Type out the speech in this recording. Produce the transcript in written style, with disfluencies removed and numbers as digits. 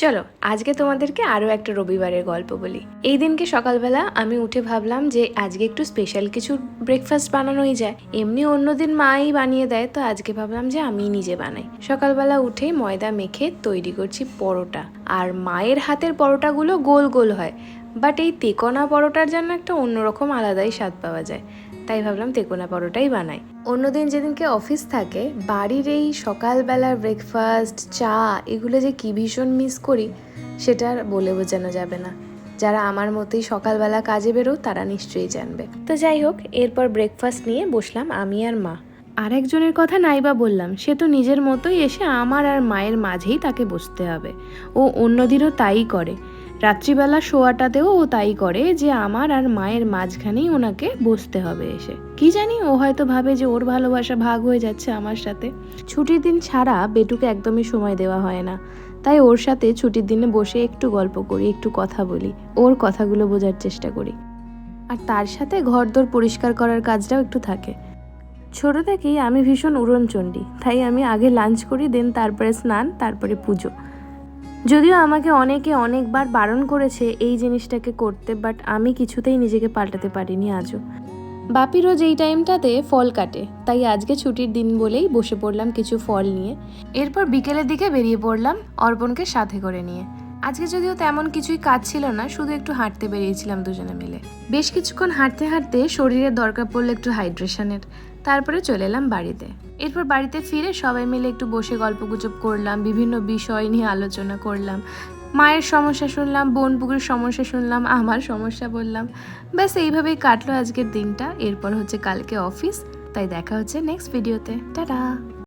চলো আজকে তোমাদেরকে আরও একটা রবিবারের গল্প বলি। এই দিনকে সকালবেলা আমি উঠে ভাবলাম যে আজকে একটু স্পেশাল কিছু ব্রেকফাস্ট বানানোই যায়। এমনি অন্যদিন মাই বানিয়ে দেয়, তো আজকে ভাবলাম যে আমি নিজে বানাই। সকালবেলা উঠে ময়দা মেখে তৈরি করছি পরোটা। আর মায়ের হাতের পরোটাগুলো গোল গোল হয়, বাট এই তেকোনা পরোটার জন্য একটা অন্যরকম আলাদাই স্বাদ পাওয়া যায়। তাই ভাবলাম তেকোনা পরোটাই বানাই। অন্যদিন যেদিনকে অফিস থাকে, বাড়ির এই সকালবেলার ব্রেকফাস্ট, চা, এগুলো যে কি ভীষণ মিস করি সেটা আর বলে বোঝানো যাবে না। যারা আমার মতোই সকালবেলা কাজে বেরো তারা নিশ্চয়ই জানবে। তো যাই হোক, এরপর ব্রেকফাস্ট নিয়ে বসলাম আমি আর মা। আর একজনের কথা নাইবা বললাম, সে তো নিজের মতোই এসে আমার আর মায়ের মাঝেই তাকে বসতে হবে। ও অন্যদিনও তাই করে। রাত্রিবেলা শোয়াটাতেও ও তাই করে যে আমার আর মায়ের মাঝখানেই ওনাকে বসতে হবে এসে। কি জানি, ও হয়তো ভাবে যে ওর ভালোবাসা ভাগ হয়ে যাচ্ছে আমার সাথে। ছুটির দিন ছাড়া বেটুকে একদমই সময় দেওয়া হয় না, তাই ওর সাথে ছুটির দিনে বসে একটু গল্প করি, একটু কথা বলি, ওর কথাগুলো বোঝার চেষ্টা করি। আর তার সাথে ঘরদোর পরিষ্কার করার কাজটাও একটু থাকে। ছোট থেকেই আমি ভীষণ উড়নচণ্ডী, তাই আমি আগে লাঞ্চ করি, দেন তারপরে স্নান, তারপরে পুজো। যদিও আমাকে অনেকে অনেকবার বারণ করেছে এই জিনিসটাকে করতে, বাট আমি কিছুতেই নিজেকে পাল্টাতে পারিনি আজও। বাপি রোজ এই টাইমটাতে ফল কাটে, তাই আজকে ছুটির দিন বলেই বসে পড়লাম কিছু ফল নিয়ে। এরপর বিকেলের দিকে বেরিয়ে পড়লাম অর্পণকে সাথে করে নিয়ে। আজকে যদিও তেমন কিছুই কাজ ছিল না, শুধু একটু হাঁটতে বেরিয়েছিলাম দুজনে মিলে। বেশ কিছুক্ষণ হাঁটতে হাঁটতে শরীরের দরকার পড়লো একটু হাইড্রেশনের। তারপরে চলে এলাম বাড়িতে। এরপর বাড়িতে ফিরে সবাই মিলে একটু বসে গল্পগুজব করলাম, বিভিন্ন বিষয় নিয়ে আলোচনা করলাম। মায়ের সমস্যা শুনলাম, বোনপুকুরের সমস্যা শুনলাম, আমার সমস্যা বললাম। ব্যাস এইভাবেই কাটলো আজকের দিনটা। এরপর হচ্ছে কালকে অফিস, তাই দেখা হচ্ছে নেক্সট ভিডিওতে। টাটা।